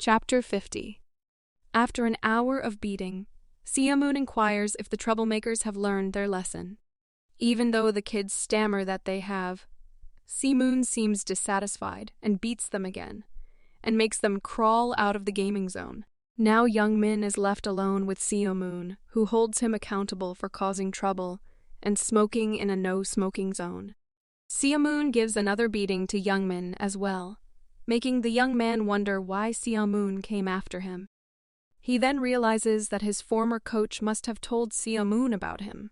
Chapter 50. After an hour of beating, Seamoon inquires if the troublemakers have learned their lesson. Even though the kids stammer that they have, Seamoon seems dissatisfied and beats them again, and makes them crawl out of the gaming zone. Now Young Min is left alone with Seamoon, who holds him accountable for causing trouble and smoking in a no-smoking zone. Seamoon gives another beating to Young Min as well, making the young man wonder why Seamoon came after him. He then realizes that his former coach must have told Seamoon about him.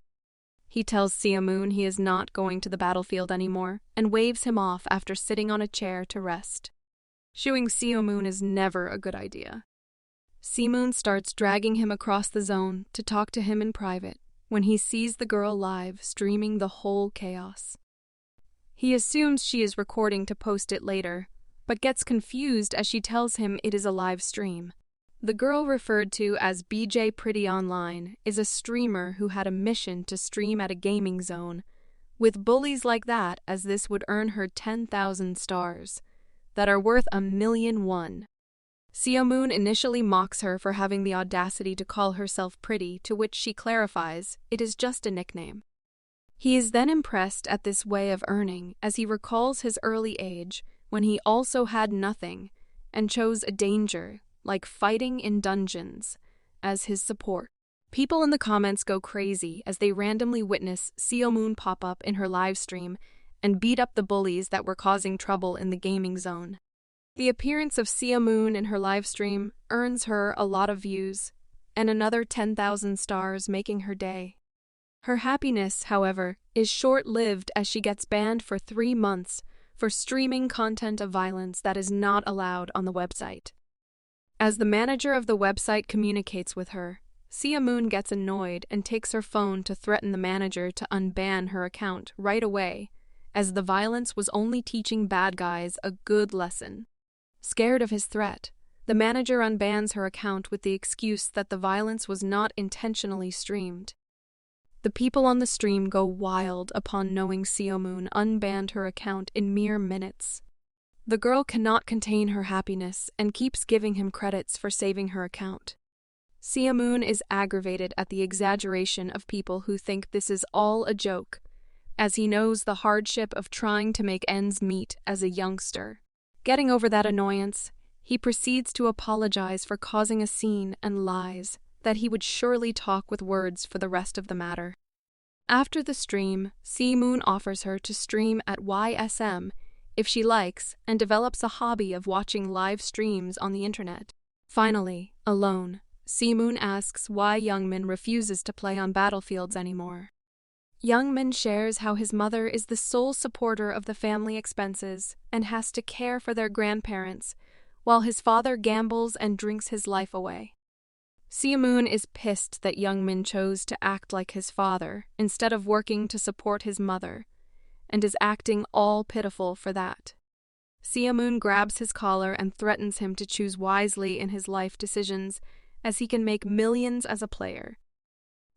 He tells Seamoon he is not going to the battlefield anymore and waves him off after sitting on a chair to rest. Shooing Seamoon is never a good idea. Seamoon starts dragging him across the zone to talk to him in private when he sees the girl live streaming the whole chaos. He assumes she is recording to post it later, but gets confused as she tells him it is a live stream. The girl referred to as BJ Pretty Online is a streamer who had a mission to stream at a gaming zone, with bullies like that, as this would earn her 10,000 stars, that are worth 1,000,001. Seamoon initially mocks her for having the audacity to call herself pretty, to which she clarifies it is just a nickname. He is then impressed at this way of earning as he recalls his early age when he also had nothing and chose a danger, like fighting in dungeons, as his support. People in the comments go crazy as they randomly witness Seamoon pop up in her live stream and beat up the bullies that were causing trouble in the gaming zone. The appearance of Seamoon in her live stream earns her a lot of views and another 10,000 stars, making her day. Her happiness, however, is short-lived as she gets banned for 3 months for streaming content of violence that is not allowed on the website. As the manager of the website communicates with her, Seamoon gets annoyed and takes her phone to threaten the manager to unban her account right away, as the violence was only teaching bad guys a good lesson. Scared of his threat, the manager unbans her account with the excuse that the violence was not intentionally streamed. The people on the stream go wild upon knowing Seamoon unbanned her account in mere minutes. The girl cannot contain her happiness and keeps giving him credits for saving her account. Seamoon is aggravated at the exaggeration of people who think this is all a joke, as he knows the hardship of trying to make ends meet as a youngster. Getting over that annoyance, he proceeds to apologize for causing a scene and lies that he would surely talk with words for the rest of the matter. After the stream, Seamoon offers her to stream at YSM if she likes and develops a hobby of watching live streams on the internet. Finally, alone, Seamoon asks why Young Min refuses to play on battlefields anymore. Young Min shares how his mother is the sole supporter of the family expenses and has to care for their grandparents, while his father gambles and drinks his life away. Seamoon is pissed that Young Min chose to act like his father instead of working to support his mother, and is acting all pitiful for that. Seamoon grabs his collar and threatens him to choose wisely in his life decisions, as he can make millions as a player.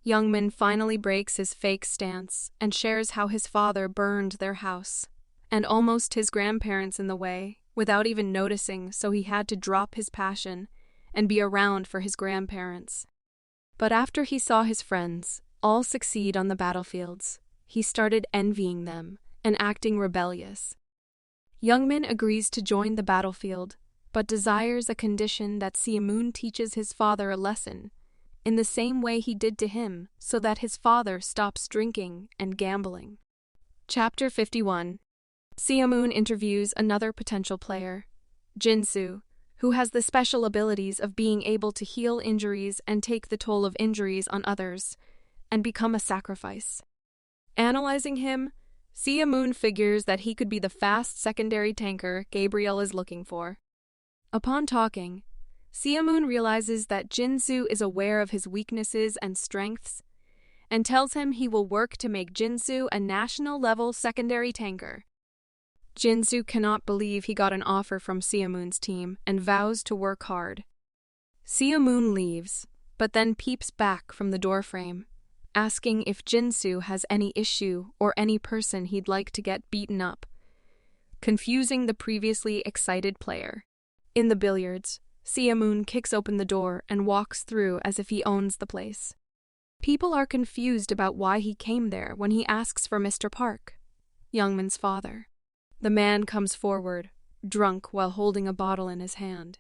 Young Min finally breaks his fake stance and shares how his father burned their house, and almost his grandparents in the way, without even noticing, so he had to drop his passion and be around for his grandparents. But after he saw his friends all succeed on the battlefields, he started envying them and acting rebellious. Young Min agrees to join the battlefield, but desires a condition that Seamoon teaches his father a lesson, in the same way he did to him, so that his father stops drinking and gambling. Chapter 51. Seamoon interviews another potential player, Jinsu, who has the special abilities of being able to heal injuries and take the toll of injuries on others, and become a sacrifice. Analyzing him, Seamoon figures that he could be the fast secondary tanker Gabriel is looking for. Upon talking, Seamoon realizes that Jinsu is aware of his weaknesses and strengths, and tells him he will work to make Jinsu a national-level secondary tanker. Jinsu cannot believe he got an offer from Seamoon's team and vows to work hard. Seamoon leaves, but then peeps back from the doorframe, asking if Jinsu has any issue or any person he'd like to get beaten up, confusing the previously excited player. In the billiards, Siamoon kicks open the door and walks through as if he owns the place. People are confused about why he came there when he asks for Mr. Park, Youngmin's father. The man comes forward, drunk while holding a bottle in his hand.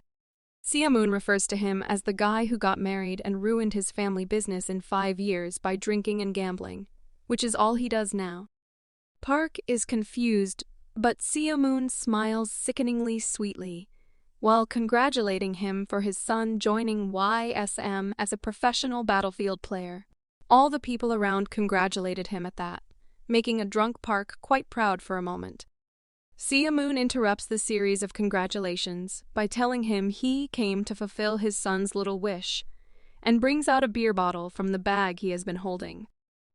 Siamoon refers to him as the guy who got married and ruined his family business in 5 years by drinking and gambling, which is all he does now. Park is confused, but Siamoon smiles sickeningly sweetly, while congratulating him for his son joining YSM as a professional battlefield player. All the people around congratulated him at that, making a drunk Park quite proud for a moment. Siamoon interrupts the series of congratulations by telling him he came to fulfill his son's little wish, and brings out a beer bottle from the bag he has been holding.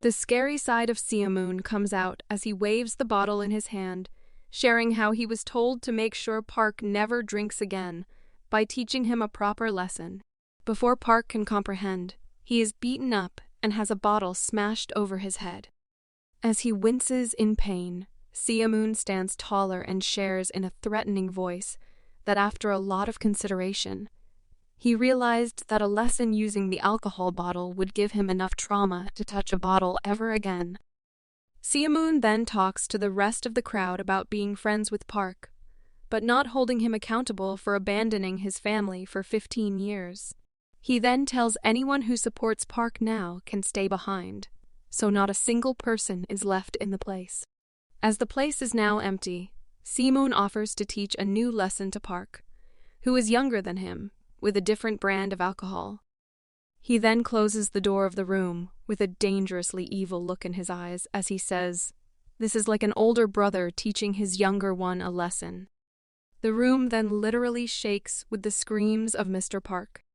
The scary side of Siamoon comes out as he waves the bottle in his hand, sharing how he was told to make sure Park never drinks again by teaching him a proper lesson. Before Park can comprehend, he is beaten up and has a bottle smashed over his head. As he winces in pain, Siamoon stands taller and shares in a threatening voice that after a lot of consideration, he realized that a lesson using the alcohol bottle would give him enough trauma to touch a bottle ever again. Siamoon then talks to the rest of the crowd about being friends with Park, but not holding him accountable for abandoning his family for 15 years. He then tells anyone who supports Park now can stay behind, so not a single person is left in the place. As the place is now empty, Siamoon offers to teach a new lesson to Park, who is younger than him, with a different brand of alcohol. He then closes the door of the room with a dangerously evil look in his eyes as he says, "This is like an older brother teaching his younger one a lesson." The room then literally shakes with the screams of Mr. Park.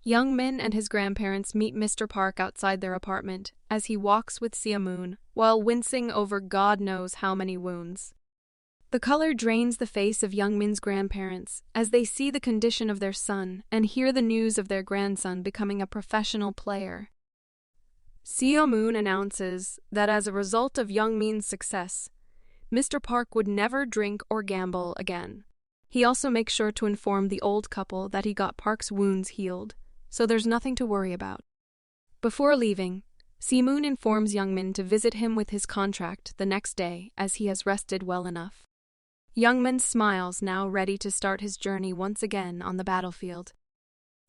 Youngmin and his grandparents meet Mr. Park outside their apartment as he walks with Siamoon while wincing over God knows how many wounds. The color drains the face of Youngmin's grandparents as they see the condition of their son and hear the news of their grandson becoming a professional player. Siamoon announces that as a result of Youngmin's success, Mr. Park would never drink or gamble again. He also makes sure to inform the old couple that he got Park's wounds healed, so there's nothing to worry about. Before leaving, Siamoon informs Youngmin to visit him with his contract the next day as he has rested well enough. Youngmin smiles, now ready to start his journey once again on the battlefield.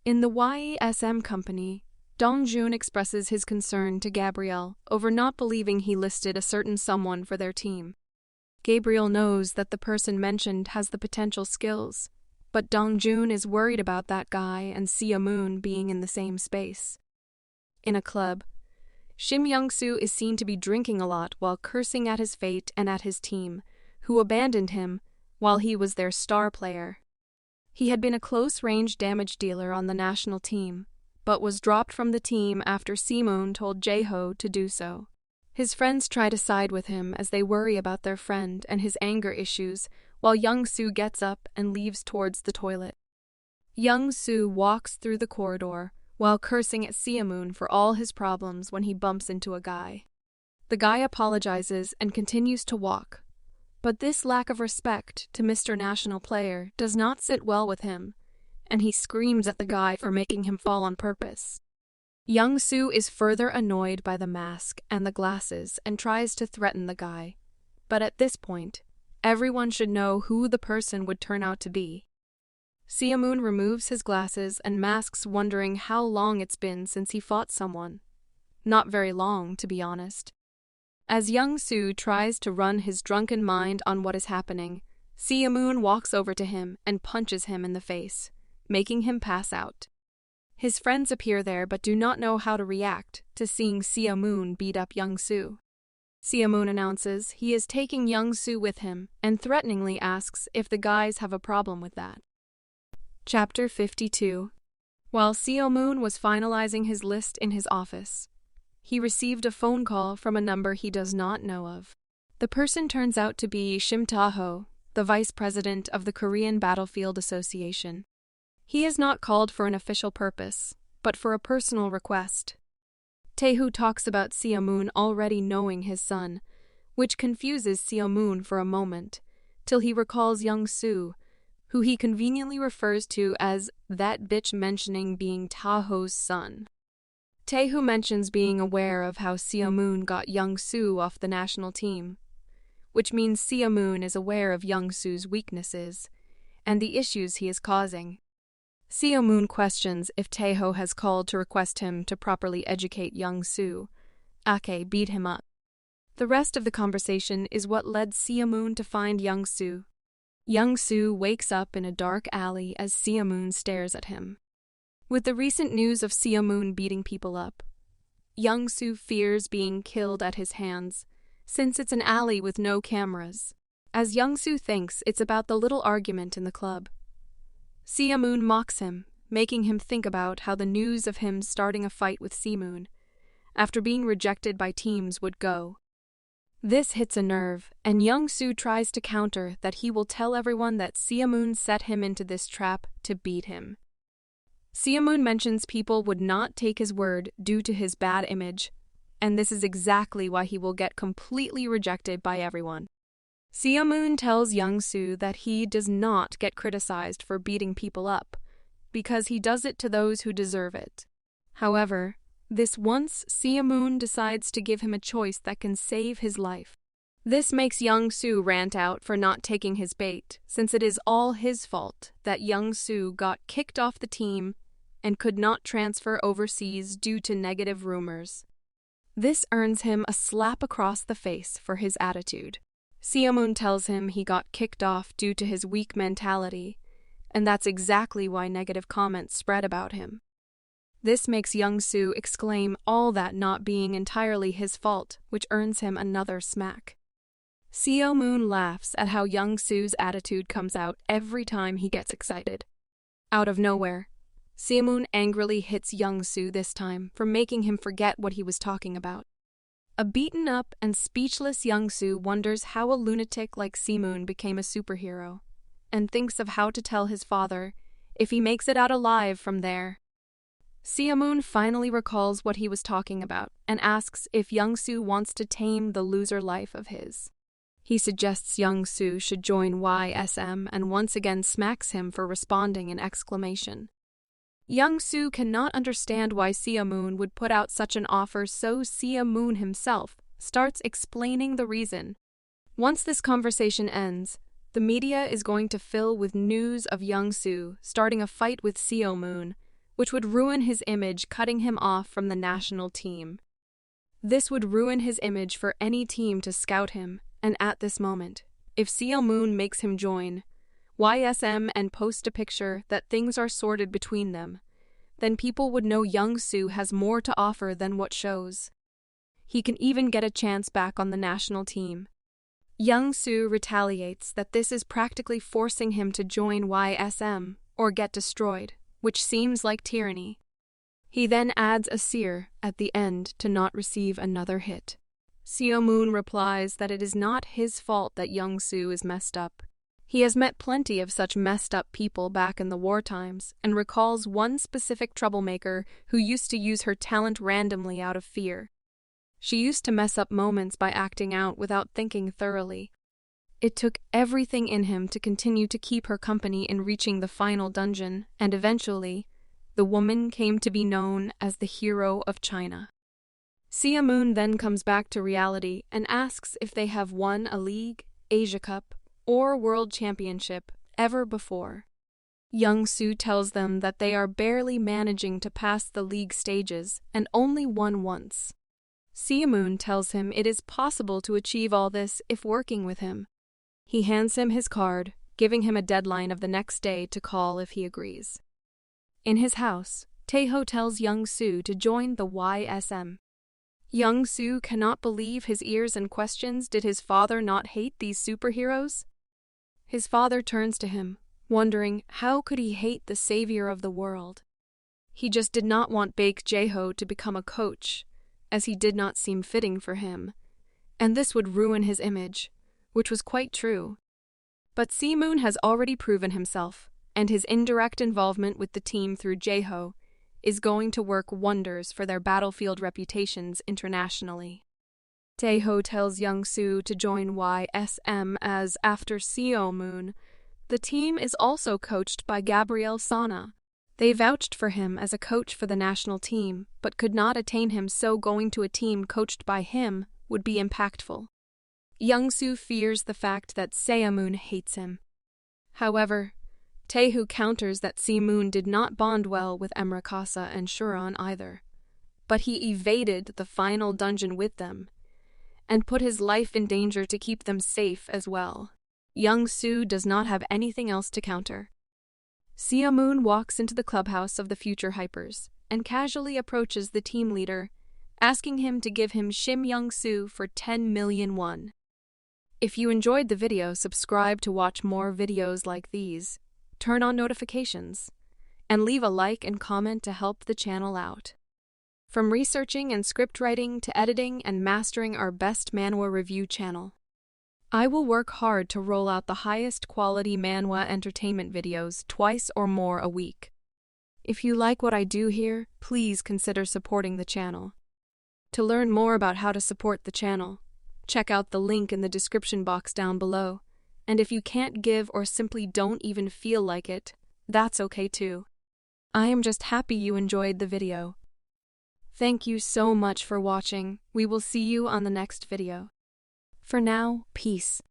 In the YSM company, Dongjun expresses his concern to Gabriel over not believing he listed a certain someone for their team. Gabriel knows that the person mentioned has the potential skills, but Dongjun is worried about that guy and Siamoon being in the same space. In a club, Shim Young-soo is seen to be drinking a lot while cursing at his fate and at his team, who abandoned him while he was their star player. He had been a close-range damage dealer on the national team, but was dropped from the team after Siamoon told Jae-ho to do so. His friends try to side with him as they worry about their friend and his anger issues, while Young-soo gets up and leaves towards the toilet. Young-soo walks through the corridor while cursing at Siamoon for all his problems when he bumps into a guy. The guy apologizes and continues to walk, but this lack of respect to Mr. National Player does not sit well with him, and he screams at the guy for making him fall on purpose. Young-soo is further annoyed by the mask and the glasses and tries to threaten the guy, but at this point, everyone should know who the person would turn out to be. Siamoon removes his glasses and masks, wondering how long it's been since he fought someone. Not very long, to be honest. As Young-soo tries to run his drunken mind on what is happening, Siamoon walks over to him and punches him in the face, making him pass out. His friends appear there but do not know how to react to seeing Siamoon beat up Young-soo. Siamoon announces he is taking Young-soo with him and threateningly asks if the guys have a problem with that. Chapter 52. While Siamoon was finalizing his list in his office, he received a phone call from a number he does not know of. The person turns out to be Shim Tae-ho, the vice president of the Korean Battlefield Association. He is not called for an official purpose, but for a personal request. Tae-ho talks about Siamoon already knowing his son, which confuses Siamoon for a moment, till he recalls Young-soo, who he conveniently refers to as that bitch, mentioning being Taho's son. Taeho mentions being aware of how Seo-moon got Young-soo off the national team, which means Seo-moon is aware of Young-soo's weaknesses and the issues he is causing. Seo-moon questions if Taeho has called to request him to properly educate Young-soo. Ake beat him up. The rest of the conversation is what led Seo-moon to find Young-soo. Young-soo wakes up in a dark alley as Seo-moon stares at him. With the recent news of Seo-moon beating people up, Young-soo fears being killed at his hands, since it's an alley with no cameras, as Young-soo thinks it's about the little argument in the club. Seo-moon mocks him, making him think about how the news of him starting a fight with Seo-moon, after being rejected by teams, would go. This hits a nerve, and Young-soo tries to counter that he will tell everyone that Seo-moon set him into this trap to beat him. Seo-moon mentions people would not take his word due to his bad image, and this is exactly why he will get completely rejected by everyone. Seo-moon tells Young-soo that he does not get criticized for beating people up, because he does it to those who deserve it. However, this once Seo-moon decides to give him a choice that can save his life. This makes Young-soo rant out for not taking his bait, since it is all his fault that Young-soo got kicked off the team and could not transfer overseas due to negative rumors. This earns him a slap across the face for his attitude. Seo-moon tells him he got kicked off due to his weak mentality, and that's exactly why negative comments spread about him. This makes Young-soo exclaim all that not being entirely his fault, which earns him another smack. Seo-moon laughs at how Young-soo's attitude comes out every time he gets excited. Out of nowhere, Seo-moon angrily hits Young-soo this time for making him forget what he was talking about. A beaten up and speechless Young-soo wonders how a lunatic like Seo-moon became a superhero, and thinks of how to tell his father if he makes it out alive from there. Seo-moon finally recalls what he was talking about and asks if Young-soo wants to tame the loser life of his. He suggests Young-soo should join YSM and once again smacks him for responding in exclamation. Young-soo cannot understand why Seo-moon would put out such an offer, so Seo-moon himself starts explaining the reason. Once this conversation ends, the media is going to fill with news of Young-soo starting a fight with Seo-moon, which would ruin his image, cutting him off from the national team. This would ruin his image for any team to scout him, and at this moment, if Seo-moon makes him join YSM and post a picture that things are sorted between them, then people would know Young-soo has more to offer than what shows. He can even get a chance back on the national team. Young-soo retaliates that this is practically forcing him to join YSM or get destroyed, which seems like tyranny. He then adds a seer at the end to not receive another hit. Seo-moon replies that it is not his fault that Young-soo is messed up. He has met plenty of such messed up people back in the war times and recalls one specific troublemaker who used to use her talent randomly out of fear. She used to mess up moments by acting out without thinking thoroughly. It took everything in him to continue to keep her company in reaching the final dungeon, and eventually, the woman came to be known as the hero of China. Seo-moon then comes back to reality and asks if they have won a league, Asia Cup, or World Championship ever before. Young-soo tells them that they are barely managing to pass the league stages and only won once. Seo-moon tells him it is possible to achieve all this if working with him. He hands him his card, giving him a deadline of the next day to call if he agrees. In his house, Taeho tells Young-soo to join the YSM. Young-soo cannot believe his ears and questions, did his father not hate these superheroes? His father turns to him, wondering how could he hate the savior of the world. He just did not want Baek Jae-ho to become a coach, as he did not seem fitting for him, and this would ruin his image, which was quite true. But Seo-moon has already proven himself, and his indirect involvement with the team through Jae-ho is going to work wonders for their battlefield reputations internationally. Taeho tells Young-soo to join YSM as, after Seo-moon, The team is also coached by Gabriel Sana. They vouched for him as a coach for the national team, but could not attain him, so going to a team coached by him would be impactful. Young-soo fears the fact that Se-moon hates him. However, Tae-hoo counters that Se-moon did not bond well with Emrakasa and Shuron either, but he evaded the final dungeon with them and put his life in danger to keep them safe as well. Young-soo does not have anything else to counter. Se-moon walks into the clubhouse of the future Hypers and casually approaches the team leader, asking him to give him Shim Young-soo for 10 million won. If you enjoyed the video, subscribe to watch more videos like these, turn on notifications, and leave a like and comment to help the channel out. From researching and script writing to editing and mastering our best manhwa review channel, I will work hard to roll out the highest quality manhwa entertainment videos twice or more a week. If you like what I do here, please consider supporting the channel. To learn more about how to support the channel, check out the link in the description box down below. And if you can't give or simply don't even feel like it, that's okay too. I am just happy you enjoyed the video. Thank you so much for watching. We will see you on the next video. For now, peace.